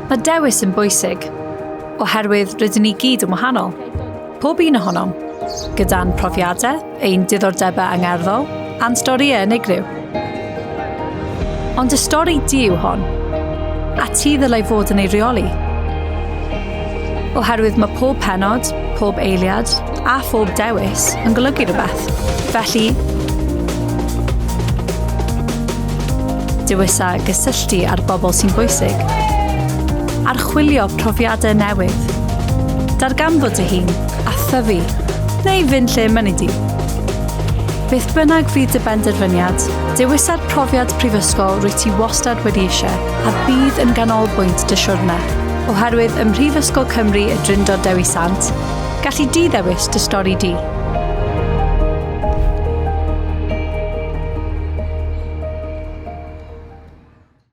Mae dewis yn bwysig, oherwydd rydyn ni gyd yn wahanol. Pob un ohonom, gyda'n profiadau, ein diddordebau angerddol, a'n storïau unigryw. Ond y stori di yw hon, a ti ddylai fod yn ei reoli. Oherwydd mae pob penod, pob eiliad, a phob dewis yn golygu rhywbeth. Felly, dewisa gysylltu ar bobl sy'n bwysig. Archwilio profiadau newydd. Darganfod dy hun a thyfu, neu fynd lle mynnu di. Beth bynnag fydd dy benderfyniad, dewisa'r profiad prifysgol rwy ti wastad wedi eisiau a bydd yn ganolbwynt dy siwrne. Oherwydd ym Mhrifysgol Cymru y Drindod Dewi Sant, gallu di ddewis dy stori di.